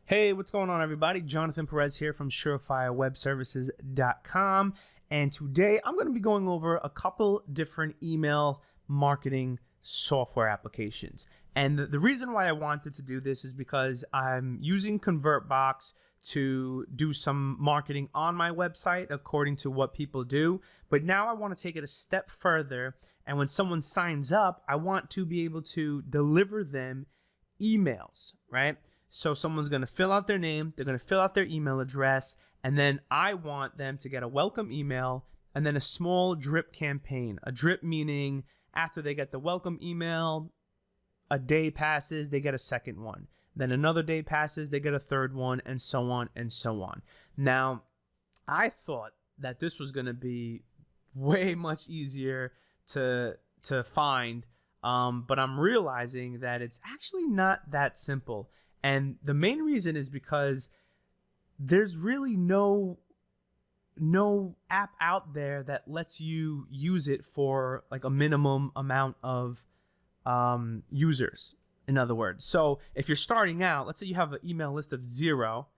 Hey, what's going on, everybody? Jonathan Perez here from SurefireWebServices.com, and today I'm going to be going over a couple different email marketing software applications. And the reason why I wanted to do this is because I'm using ConvertBox to do some marketing on my website according to what people do. But now I want to take it a step further, and when someone signs up, I want to be able to deliver them emails, right? So someone's going to fill out their name, they're going to fill out their email address, and then I want them to get a welcome email and then a small drip campaign. A drip meaning after they get the welcome email, a day passes, they get a second one. Then another day passes, they get a third one, and so on and so on. Now, I thought that this was going to be way much easier to find, but I'm realizing that it's actually not that simple. And the main reason is because there's really no app out there that lets you use it for like a minimum amount of users, in other words. So if you're starting out, let's say you have an email list of 0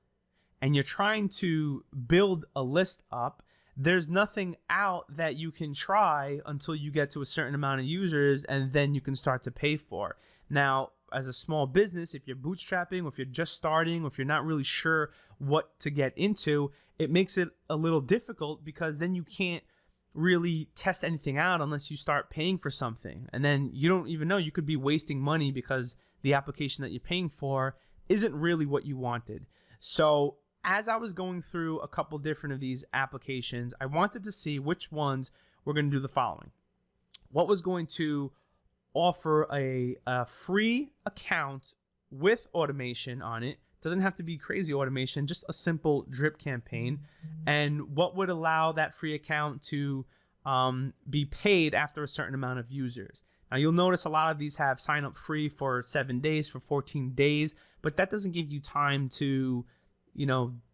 and you're trying to build a list up, there's nothing out that you can try until you get to a certain amount of users, and then you can start to pay for. Now, as a small business, if you're bootstrapping, or if you're just starting, or if you're not really sure what to get into, it makes it a little difficult because then you can't really test anything out unless you start paying for something. And then you don't even know, you could be wasting money because the application that you're paying for isn't really what you wanted. So as I was going through a couple different of these applications, I wanted to see which ones were going to do the following. What was going to offer a free account with automation on it. Doesn't have to be crazy automation, just a simple drip campaign. And what would allow that free account to be paid after a certain amount of users. Now you'll notice a lot of these have sign up free for 7 days, for 14 days, but that doesn't give you time to,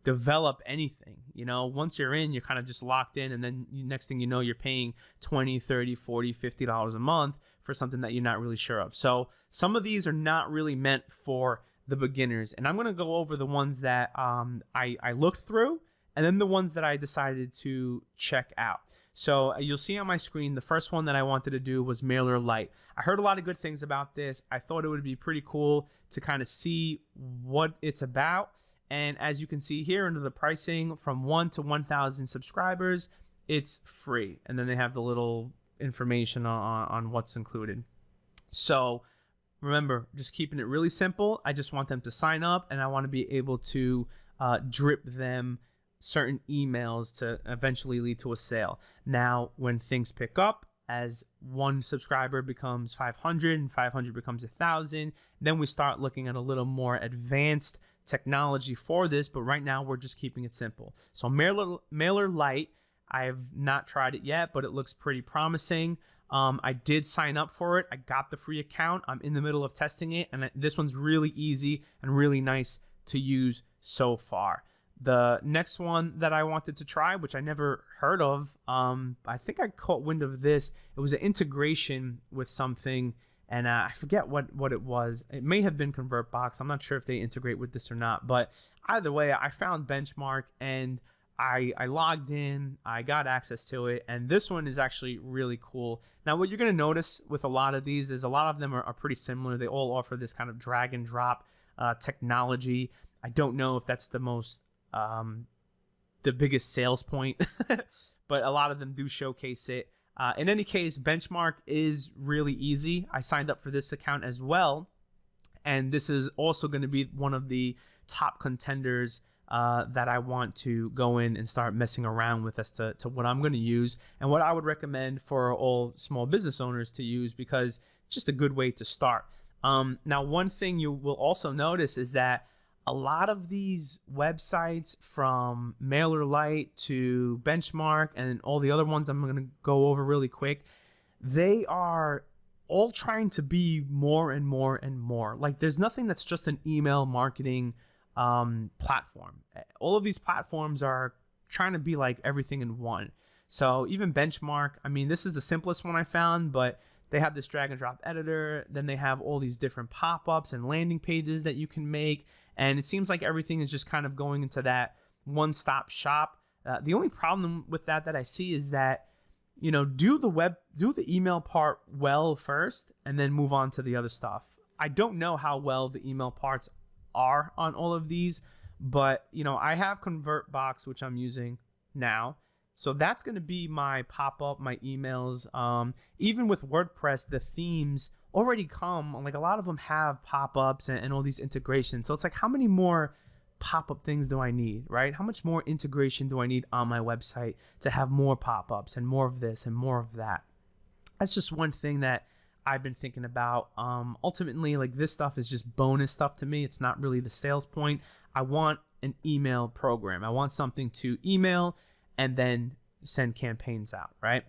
develop anything. Once you're in, you're kind of just locked in, and then next thing you know, you're paying $20, $30, $40, $50 a month for something that you're not really sure of. So some of these are not really meant for the beginners, and I'm going to go over the ones that I looked through, and then the ones that I decided to check out. So you'll see on my screen, the first one that I wanted to do was MailerLite. I heard a lot of good things about this. I thought it would be pretty cool to kind of see what it's about. And as you can see here under the pricing, from 1 to 1,000 subscribers, it's free. And then they have the little information on what's included. So remember, just keeping it really simple. I just want them to sign up, and I want to be able to drip them certain emails to eventually lead to a sale. Now, when things pick up, as one subscriber becomes 500 and 500 becomes 1,000, then we start looking at a little more advanced technology for this, but right now we're just keeping it simple. So MailerLite, I've not tried it yet, but it looks pretty promising. I did sign up for it. I got the free account. I'm in the middle of testing it, and this one's really easy and really nice to use so far. The next one that I wanted to try, which I never heard of, I think I caught wind of this. It was an integration with something, and I forget what it was. It may have been ConvertBox. I'm not sure if they integrate with this or not, but either way, I found Benchmark, and I logged in, I got access to it, and this one is actually really cool. Now, what you're going to notice with a lot of these is a lot of them are pretty similar. They all offer this kind of drag and drop technology. I don't know if that's the biggest sales point, but a lot of them do showcase it. In any case, Benchmark is really easy. I signed up for this account as well, and this is also going to be one of the top contenders that I want to go in and start messing around with as to what I'm going to use and what I would recommend for all small business owners to use, because it's just a good way to start. Now, one thing you will also notice is that a lot of these websites, from MailerLite to Benchmark and all the other ones I'm going to go over really quick, they are all trying to be more and more and more. Like, there's nothing that's just an email marketing platform. All of these platforms are trying to be like everything in one. So even Benchmark, I mean, this is the simplest one I found, but they have this drag and drop editor. Then they have all these different pop-ups and landing pages that you can make. And it seems like everything is just kind of going into that one-stop shop. The only problem with that I see is that, do the email part well first and then move on to the other stuff. I don't know how well the email parts are on all of these, but I have ConvertBox, which I'm using now. So that's going to be my pop-up, my emails. Even with WordPress, the themes already come, like a lot of them have pop-ups and all these integrations. So it's like, how many more pop-up things do I need, right? How much more integration do I need on my website to have more pop-ups and more of this and more of that? That's just one thing that I've been thinking about. Ultimately, like, this stuff is just bonus stuff to me. It's not really the sales point. I want an email program. I want something to email and then send campaigns out, right?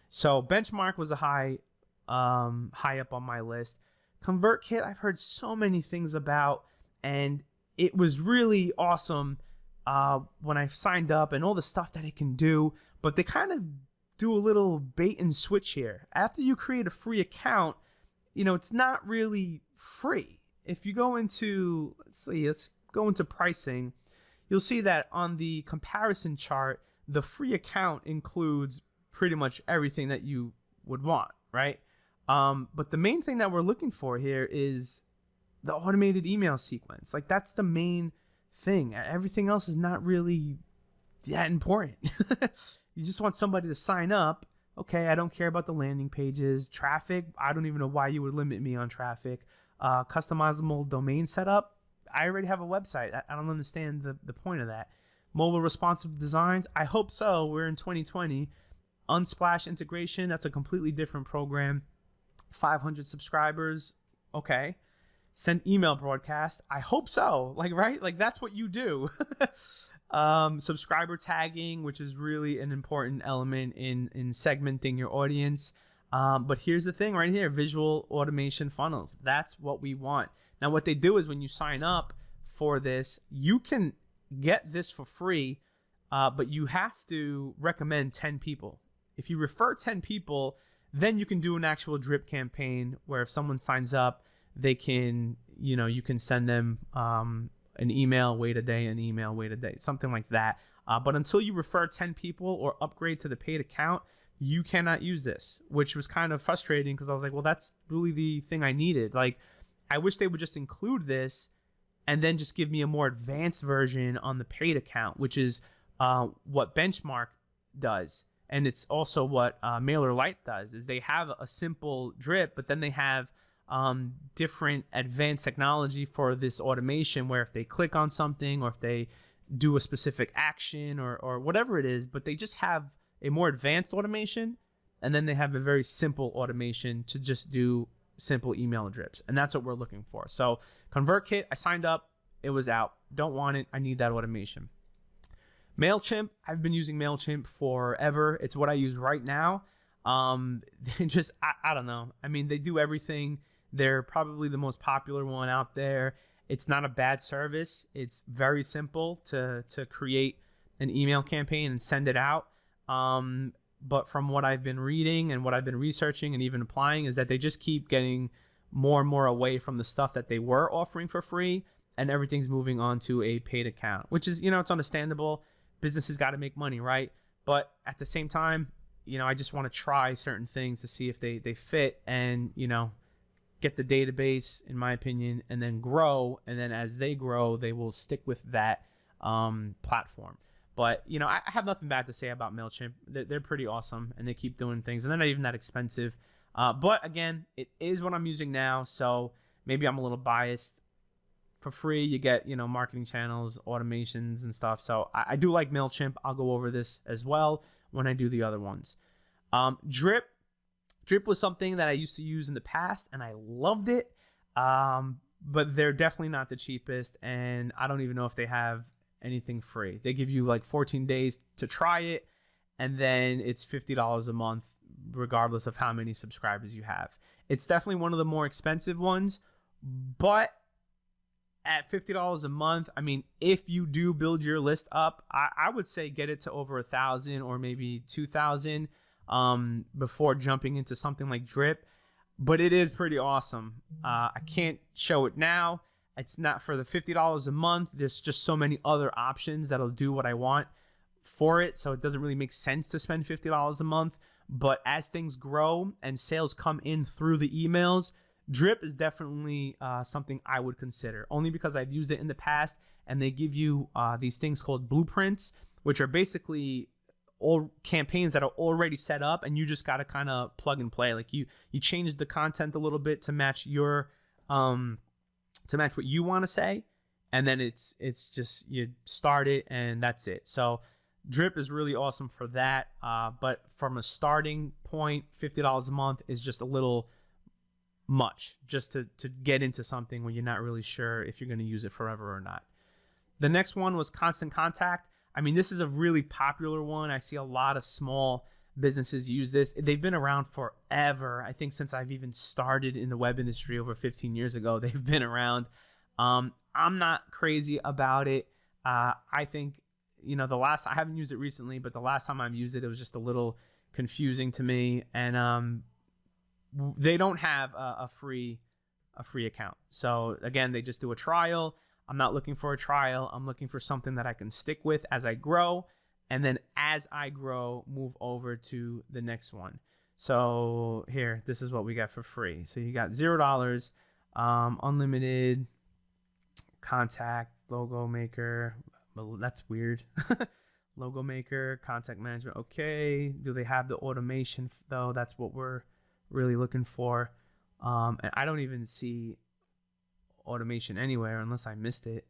So Benchmark was a high up on my list. ConvertKit, I've heard so many things about, and it was really awesome when I signed up and all the stuff that it can do, but they kind of do a little bait and switch here. After you create a free account, it's not really free. If you go into, let's go into pricing, you'll see that on the comparison chart, the free account includes pretty much everything that you would want, right? But the main thing that we're looking for here is the automated email sequence. Like, that's the main thing. Everything else is not really that important. You just want somebody to sign up. Okay, I don't care about the landing pages. Traffic, I don't even know why you would limit me on traffic. Customizable domain setup, I already have a website. I don't understand the point of that. Mobile responsive designs, I hope so. We're in 2020. Unsplash integration, that's a completely different program. 500 subscribers, okay. Send email broadcast, I hope so. Like, right? Like, that's what you do. Subscriber tagging, which is really an important element in segmenting your audience. But here's the thing right here, visual automation funnels. That's what we want. Now, what they do is when you sign up for this, you can get this for free, but you have to recommend 10 people. If you refer 10 people, then you can do an actual drip campaign where if someone signs up, they can, you can send them an email, wait a day, an email, wait a day, something like that. But until you refer 10 people or upgrade to the paid account, you cannot use this, which was kind of frustrating because I was like, well, that's really the thing I needed. Like, I wish they would just include this and then just give me a more advanced version on the paid account, which is what Benchmark does. And it's also what MailerLite does, is they have a simple drip, but then they have different advanced technology for this automation where if they click on something or if they do a specific action or whatever it is, but they just have a more advanced automation, and then they have a very simple automation to just do simple email drips. And that's what we're looking for. So ConvertKit, I signed up, it was out. Don't want it, I need that automation. MailChimp, I've been using MailChimp forever. It's what I use right now. Just, I don't know. I mean, they do everything. They're probably the most popular one out there. It's not a bad service. It's very simple to create an email campaign and send it out. But from what I've been reading and what I've been researching and even applying is that they just keep getting more and more away from the stuff that they were offering for free, and everything's moving on to a paid account, which is, it's understandable. Businesses got to make money, right? But at the same time, I just want to try certain things to see if they fit and, get the database, in my opinion, and then grow. And then as they grow, they will stick with that platform. But, I have nothing bad to say about MailChimp. They're pretty awesome, and they keep doing things, and they're not even that expensive. But again, it is what I'm using now, so maybe I'm a little biased. For free, you get, marketing channels, automations, and stuff. So I do like MailChimp. I'll go over this as well when I do the other ones. Drip was something that I used to use in the past, and I loved it. But they're definitely not the cheapest, and I don't even know if they have anything free. They give you like 14 days to try it, and then it's $50 a month, regardless of how many subscribers you have. It's definitely one of the more expensive ones, but at $50 a month, I mean, if you do build your list up, I would say get it to over 1,000 or maybe 2,000 before jumping into something like Drip. but it is pretty awesome. I can't show it now. It's not for the $50 a month. There's just so many other options that'll do what I want for it. So it doesn't really make sense to spend $50 a month. But as things grow and sales come in through the emails, Drip is definitely something I would consider, only because I've used it in the past, and they give you these things called blueprints, which are basically all campaigns that are already set up, and you just got to kind of plug and play. Like you change the content a little bit to match your to match what you want to say, and then it's just you start it and that's it. So Drip is really awesome for that, but from a starting point, $50 a month is just a little much just to get into something when you're not really sure if you're going to use it forever or not. The next one was Constant Contact. I mean, this is a really popular one. I see a lot of small businesses use this. They've been around forever. I think since I've even started in the web industry over 15 years ago, they've been around. I'm not crazy about it. I think, you know, I haven't used it recently, but the last time I've used it, it was just a little confusing to me. And they don't have a free account. So again, they just do a trial. I'm not looking for a trial. I'm looking for something that I can stick with as I grow. And then as I grow, move over to the next one. So here, this is what we got for free. So you got $0, unlimited, contact, logo maker. Well, that's weird. Logo maker, contact management. Okay. Do they have the automation though? That's what we're really looking for. And I don't even see automation anywhere unless I missed it.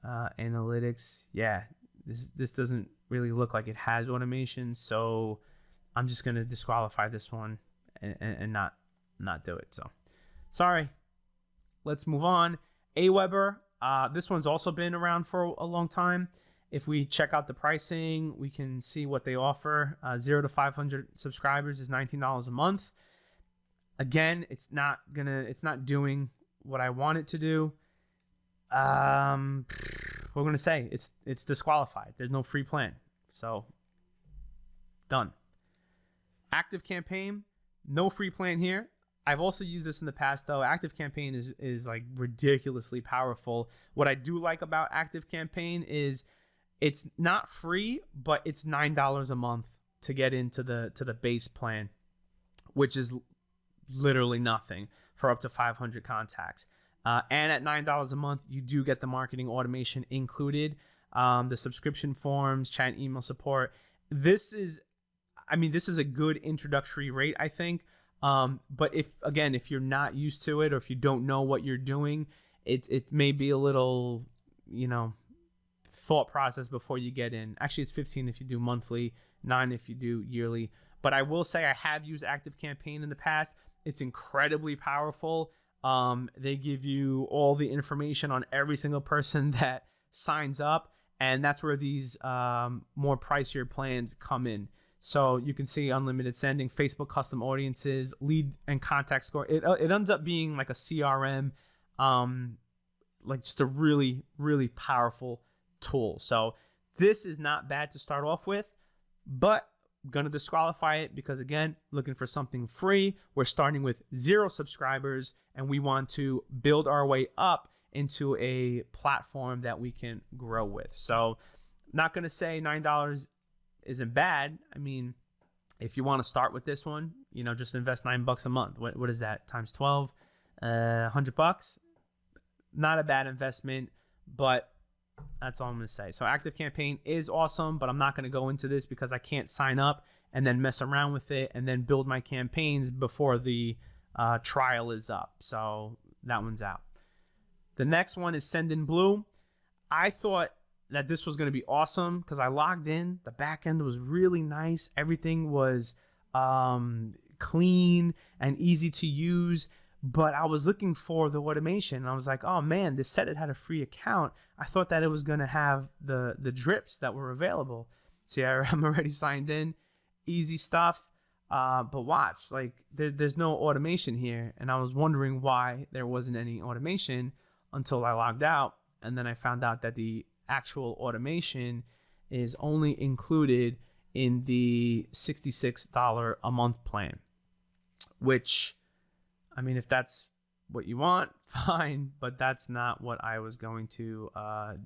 Analytics. Yeah, this doesn't really look like it has automation, so I'm just gonna disqualify this one and not do it. So sorry. Let's move on. Aweber. This one's also been around for a long time. If we check out the pricing, we can see what they offer. 0 to 500 subscribers is $19 a month. Again, it's not doing what I want it to do. We're gonna say it's disqualified. There's no free plan, so done. Active Campaign, no free plan here. I've also used this in the past though. Active Campaign is like ridiculously powerful. What I do like about Active Campaign is it's not free, but it's $9 a month to get into the base plan, which is literally nothing for up to 500 contacts. And at $9 a month, you do get the marketing automation included, the subscription forms, chat and email support. This is a good introductory rate, I think. But if you're not used to it, or if you don't know what you're doing, it may be a little, thought process before you get in. Actually, it's 15 if you do monthly, 9 if you do yearly. But I will say I have used Active Campaign in the past. It's incredibly powerful. They give you all the information on every single person that signs up, and that's where these more pricier plans come in. So you can see unlimited sending, Facebook custom audiences, lead and contact score. It ends up being like a CRM, like just a really, really powerful tool. So this is not bad to start off with, but I'm going to disqualify it because, again, looking for something free. We're starting with 0 subscribers, and we want to build our way up into a platform that we can grow with. So not going to say $9 isn't bad. I mean, if you want to start with this one, just invest $9 a month. What is that times 12? $100. Not a bad investment, but that's all I'm going to say. So Active Campaign is awesome, but I'm not going to go into this because I can't sign up and then mess around with it and then build my campaigns before the trial is up. So that one's out. The next one is Sendinblue. I thought that this was going to be awesome because I logged in. The back end was really nice. Everything was clean and easy to use. But I was looking for the automation, and I was like, oh man, this said it had a free account. I thought that it was going to have the drips that were available. See, I'm already signed in. Easy stuff. But watch, like there's no automation here. And I was wondering why there wasn't any automation until I logged out. And then I found out that the actual automation is only included in the $66 a month plan, which I mean, if that's what you want, fine, but that's not what I was going to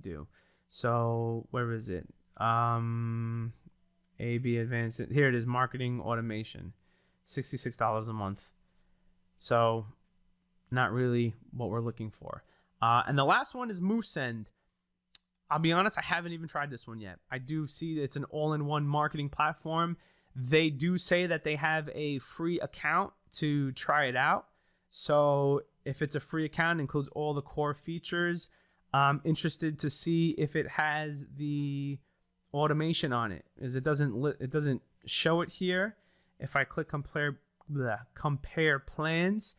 do. So where is it? AB Advanced. Here it is, marketing automation, $66 a month. So not really what we're looking for. And the last one is MooSend. I'll be honest, I haven't even tried this one yet. I do see that it's an all-in-one marketing platform. They do say that they have a free account to try it out. So if it's a free account, it includes all the core features. I'm interested to see if it has the automation on it, as it doesn't show it here. If I click compare plans,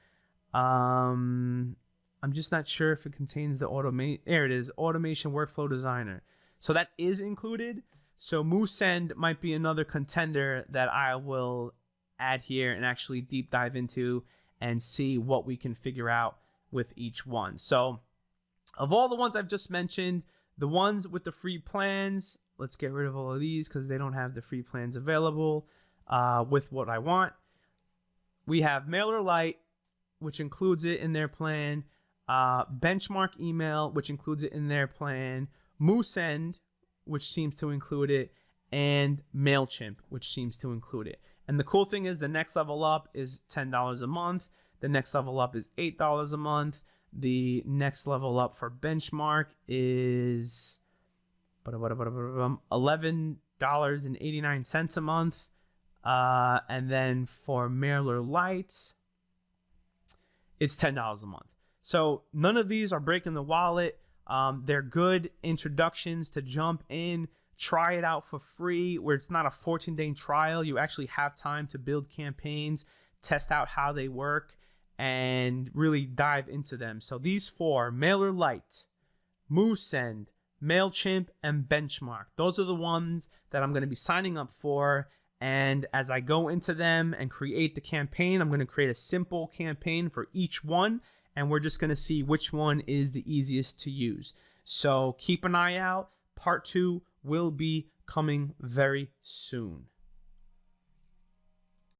I'm just not sure if it contains the automate. There it is, automation workflow designer. So that is included. So MooSend might be another contender that I will add here and actually deep dive into and see what we can figure out with each one. So of all the ones I've just mentioned, the ones with the free plans, let's get rid of all of these because they don't have the free plans available with what I want. We have MailerLite, which includes it in their plan. Benchmark email, which includes it in their plan. MooSend, which seems to include it. And MailChimp, which seems to include it. And the cool thing is the next level up is $10 a month. The next level up is $8 a month. The next level up for Benchmark is $11.89 a month. And then for MailerLite, it's $10 a month. So none of these are breaking the wallet. They're good introductions to jump in, try it out for free, where it's not a 14-day trial. You actually have time to build campaigns, test out how they work, and really dive into them. So these four, MailerLite, MooSend, MailChimp, and Benchmark, those are the ones that I'm going to be signing up for. And as I go into them and create the campaign, I'm going to create a simple campaign for each one. And we're just going to see which one is the easiest to use. So keep an eye out. Part 2 will be coming very soon.